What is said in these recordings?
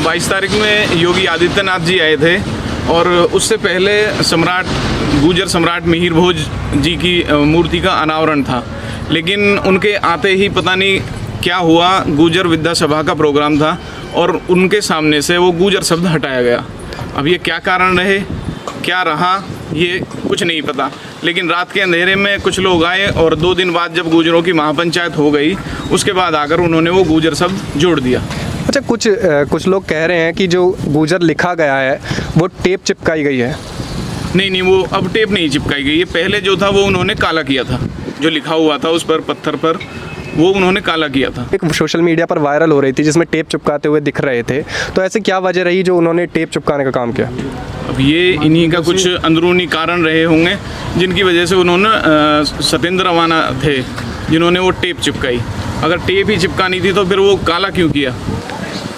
22 तारीख में योगी आदित्यनाथ जी आए थे और उससे पहले गुर्जर सम्राट मिहिर भोज जी की मूर्ति का अनावरण था, लेकिन उनके आते ही पता नहीं क्या हुआ, गुर्जर विद्या सभा का प्रोग्राम था और उनके सामने से वो गुर्जर शब्द हटाया गया। अब ये क्या कारण रहे, क्या रहा, ये कुछ नहीं पता, लेकिन रात के अंधेरे में कुछ लोग आए और 2 दिन बाद जब गुर्जरों की महापंचायत हो गई, उसके बाद आकर उन्होंने वो गुर्जर शब्द जोड़ दिया। अच्छा, कुछ लोग कह रहे हैं कि जो गुर्जर लिखा गया है वो टेप चिपकाई गई है। नहीं, वो अब टेप नहीं चिपकाई गई है। पहले जो था वो उन्होंने काला किया था, जो लिखा हुआ था उस पर पत्थर पर वो उन्होंने काला किया था। एक सोशल मीडिया पर वायरल हो रही थी जिसमें टेप चिपकाते हुए दिख रहे थे, तो ऐसे क्या वजह रही जो उन्होंने टेप चिपकाने का काम किया? अब ये इन्हीं का कुछ अंदरूनी कारण रहे होंगे जिनकी वजह से उन्होंने सत्येंद्र रवाना थे जिन्होंने वो टेप चिपकाई। अगर टेप ही चिपकानी थी तो फिर वो काला क्यों किया?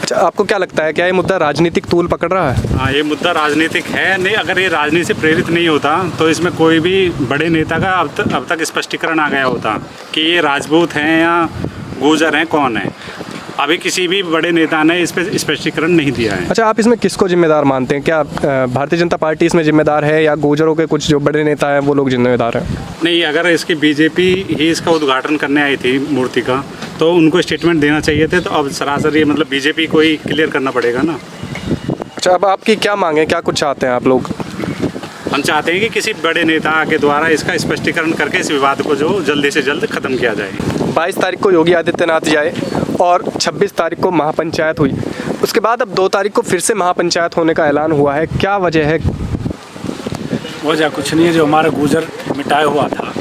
अच्छा, आपको क्या लगता है, क्या ये मुद्दा राजनीतिक तूल पकड़ रहा है? हाँ, ये मुद्दा राजनीतिक है। नहीं, अगर ये राजनीति से प्रेरित नहीं होता तो इसमें कोई भी बड़े नेता का अब तक स्पष्टीकरण आ गया होता कि ये राजपूत हैं या गुर्जर हैं, कौन है। अभी किसी भी बड़े नेता ने इस पर स्पष्टीकरण नहीं दिया है। अच्छा, आप इसमें किसको जिम्मेदार मानते हैं? क्या भारतीय जनता पार्टी इसमें जिम्मेदार है या गुर्जरों के कुछ जो बड़े नेता हैं वो लोग जिम्मेदार हैं? नहीं, अगर इसकी बीजेपी ही इसका उद्घाटन करने आई थी मूर्ति का, तो उनको स्टेटमेंट देना चाहिए थे। तो अब सरासर ये मतलब बीजेपी को ही क्लियर करना पड़ेगा ना। अच्छा, अब आपकी क्या मांग है, क्या कुछ चाहते हैं आप लोग? हम चाहते हैं कि किसी बड़े नेता के द्वारा इसका स्पष्टीकरण करके इस विवाद को जो जल्दी से जल्द खत्म किया जाए। 22 तारीख को योगी आदित्यनाथ जी आए और 26 तारीख को महापंचायत हुई, उसके बाद अब 2 तारीख को फिर से महापंचायत होने का ऐलान हुआ है, क्या वजह है? वजह कुछ नहीं है, जो हमारा गुर्जर मिटाया हुआ था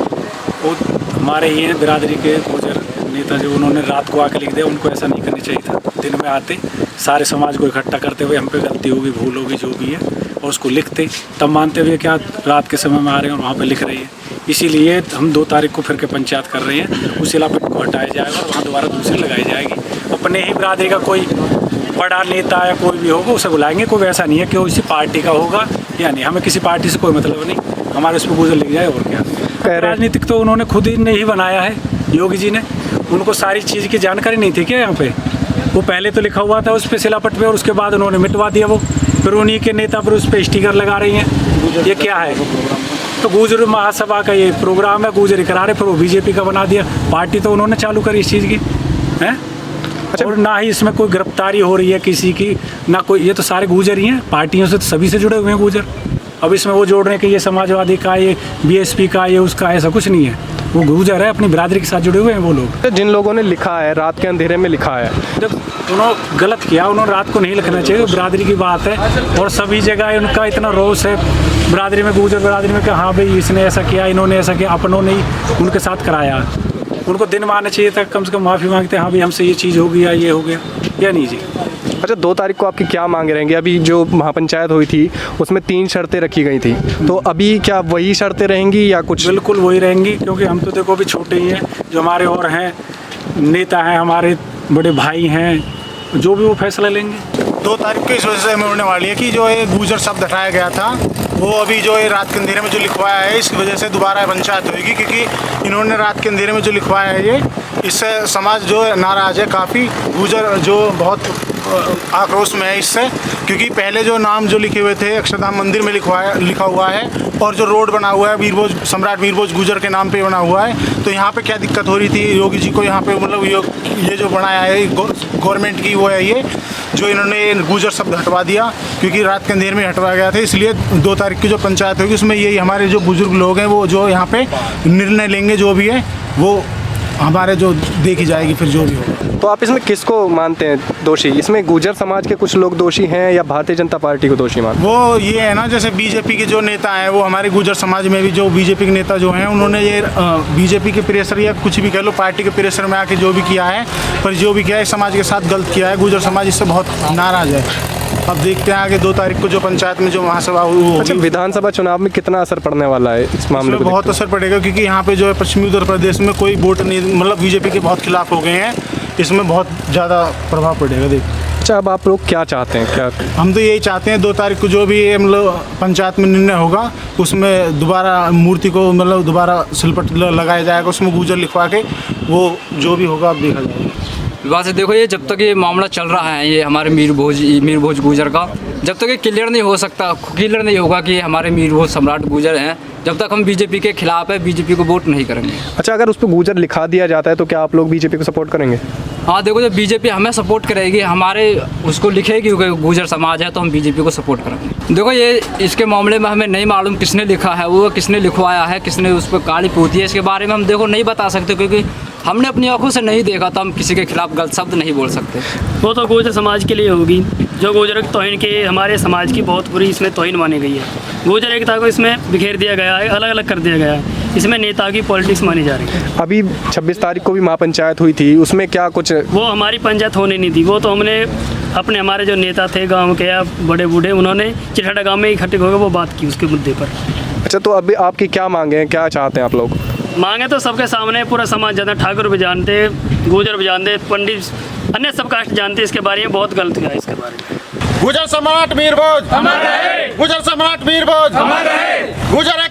वो हमारे ही हैं बिरादरी के गुर्जर नेता, जो उन्होंने रात को आके लिख दिया। उनको ऐसा नहीं करना चाहिए था। दिन में आते सारे समाज को इकट्ठा करते हुए हम पे गलती होगी, भूल होगी, जो भी है, और उसको लिखते, तब मानते हुए क्या रात के समय में आ रहे हैं और वहाँ पे लिख रही है। इसीलिए हम 2 तारीख को फिर के पंचायत कर रहे हैं। उस इलाके को हटाया जाएगा और वहाँ दोबारा दूसरी लगाई जाएगी। अपने ही बिरादरी का कोई बड़ा नेता या कोई भी होगा उसे बुलाएंगे। कोई वैसा नहीं है कि वो इसी पार्टी का होगा या नहीं, हमें किसी पार्टी से कोई मतलब नहीं, हमारे उस पर गुर्जर लिख जाए और क्या। राजनीतिक तो उन्होंने खुद ही नहीं बनाया है, योगी जी ने। उनको सारी चीज़ की जानकारी नहीं थी क्या यहाँ पे? वो पहले तो लिखा हुआ था उस पर सिलापट पे और उसके बाद उन्होंने मिटवा दिया वो। फिर उन्हीं के नेता पर उस पर स्टिकर लगा रही हैं। ये क्या है? तो गुर्जर महासभा का ये प्रोग्राम है, गुर्जर करा रहे, फिर वो बीजेपी का बना दिया। पार्टी तो उन्होंने चालू करी इस चीज़ की है। अच्छा, और ना ही इसमें कोई गिरफ्तारी हो रही है किसी की, ना कोई। ये तो सारे गुर्जर ही हैं, पार्टियों से तो सभी से जुड़े हुए हैं गुर्जर। अब इसमें वो जोड़ रहे हैं कि ये समाजवादी का, ये बीएसपी का, ये उसका, ऐसा कुछ नहीं है। वो गुर्जर है, अपनी बिरादरी के साथ जुड़े हुए हैं वो लोग। तो जिन लोगों ने लिखा है, रात के अंधेरे में लिखा है, जब उन्होंने गलत किया, उन्होंने रात को नहीं लिखना चाहिए। बिरादरी की बात है और सभी जगह उनका इतना रोष है बिरादरी में, गुर्जर बिरादरी में, कि हाँ भाई इसने ऐसा किया, इन्होंने ऐसा किया, अपनों ने ही उनके साथ कराया। उनको दिन मानना चाहिए था, कम से कम माफ़ी मांगते, हाँ भाई हमसे ये चीज़ हो गया, ये हो गया, या नहीं जी। अच्छा, 2 तारीख को आपकी क्या मांगे रहेंगी? अभी जो महापंचायत हुई थी उसमें 3 शर्तें रखी गई थी, तो अभी क्या वही शर्तें रहेंगी या कुछ? बिल्कुल वही रहेंगी, क्योंकि हम तो देखो अभी छोटे ही हैं, जो हमारे और हैं नेता हैं, हमारे बड़े भाई हैं, जो भी वो फैसला लेंगे। 2 तारीख को इस वजह से हमें होने वाली है कि जो ये गुर्जर शब्द हटाया गया था वो अभी जो ये रात के अंधेरे में जो लिखवाया है, इसकी वजह से दोबारा पंचायत होगी, क्योंकि इन्होंने रात के अंधेरे में जो लिखवाया है ये, इससे समाज जो नाराज़ है काफ़ी। गुर्जर जो बहुत आक्रोश में है इससे, क्योंकि पहले जो नाम जो लिखे हुए थे अक्षरधाम मंदिर में लिखा हुआ है और जो रोड बना हुआ है सम्राट मिहिर भोज गुर्जर के नाम पे बना हुआ है। तो यहाँ पे क्या दिक्कत हो रही थी योगी जी को, यहाँ पे मतलब ये जो बनाया है गवर्नमेंट की वो है, ये जो इन्होंने गुर्जर शब्द हटवा दिया, क्योंकि रात के अंधेरे में हटवाया गया था। इसलिए 2 तारीख की जो पंचायत होगी उसमें यही हमारे जो बुजुर्ग लोग हैं वो जो यहाँ पे निर्णय लेंगे, जो भी है वो हमारे जो देखी जाएगी फिर जो भी होगा। तो आप इसमें किसको मानते हैं दोषी? इसमें गुर्जर समाज के कुछ लोग दोषी हैं या भारतीय जनता पार्टी को दोषी मानते हैं? वो ये है ना, जैसे बीजेपी के जो नेता हैं वो हमारे गुर्जर समाज में भी जो बीजेपी के नेता जो हैं उन्होंने ये बीजेपी के प्रेशर या कुछ भी कह लो पार्टी के प्रेशर में आके जो भी किया है, पर जो भी किया है समाज के साथ गलत किया है। गुर्जर समाज इससे बहुत नाराज़ है। अब देखते हैं आगे 2 तारीख को जो पंचायत में जो महासभा हुई। अच्छा, विधानसभा चुनाव में कितना असर पड़ने वाला है इस मामले में? बहुत असर पड़ेगा, क्योंकि यहाँ पे जो है पश्चिमी उत्तर प्रदेश में कोई वोट नहीं, मतलब बीजेपी के बहुत खिलाफ हो गए हैं, इसमें बहुत ज़्यादा प्रभाव पड़ेगा। देख, अच्छा, अब आप लोग क्या चाहते हैं? क्या हम तो यही चाहते हैं 2 तारीख को जो भी मतलब पंचायत में निर्णय होगा उसमें दोबारा मूर्ति को मतलब दोबारा सिलपट लगाया जाएगा, उसमें गुर्जर लिखवा के वो जो भी होगा अब देखा जाएगा। वैसे देखो ये जब तक ये मामला चल रहा है ये हमारे मीर भोज गुजर का, जब तक ये क्लियर नहीं हो सकता, क्लियर नहीं होगा कि हमारे मीर भोज सम्राट गुजर हैं, जब तक हम बीजेपी के खिलाफ है, बीजेपी को वोट नहीं करेंगे। अच्छा, अगर उस पर गुजर लिखा दिया जाता है तो क्या आप लोग बीजेपी को सपोर्ट करेंगे? हाँ देखो, जब बीजेपी हमें सपोर्ट करेगी, हमारे उसको लिखेगी कि गुजर समाज है, तो हम बीजेपी को सपोर्ट करेंगे। देखो ये इसके मामले में हमें नहीं मालूम किसने लिखा है, वो किसने लिखवाया है, किसने उस पर काली पोती है, इसके बारे में हम देखो नहीं बता सकते, क्योंकि हमने अपनी आंखों से नहीं देखा, तो हम किसी के खिलाफ गलत शब्द नहीं बोल सकते। वो तो गुजर समाज के लिए होगी, जो गुजर की तौहीन के हमारे समाज की बहुत बुरी इसमें तौहीन मानी गई है। गुजर एकता को इसमें बिखेर दिया गया है, अलग अलग कर दिया गया है, इसमें नेता की पॉलिटिक्स मानी जा रही है। अभी 26 तारीख को भी महापंचायत हुई थी, उसमें क्या कुछ? वो हमारी पंचायत होने नहीं थी, वो तो हमने अपने हमारे जो नेता थे गांव के या बड़े बूढ़े, उन्होंने चिठाड़ा गांव में इकट्ठे होकर वो बात की उसके मुद्दे पर। अच्छा, तो अभी आपकी क्या मांगे हैं, क्या चाहते हैं आप लोग? मांगे तो सबके सामने पूरा समाज जानता, ठाकुर भी जानते, गुजर भी जानते, पंडित, अन्य सब कास्ट जानते, इसके बारे में बहुत गलत हुआ है इसके बारे में। गुजर सम्राट मीर भोज अमर रहे, गुजर सम्राट मीर भोज अमर रहे, गुजर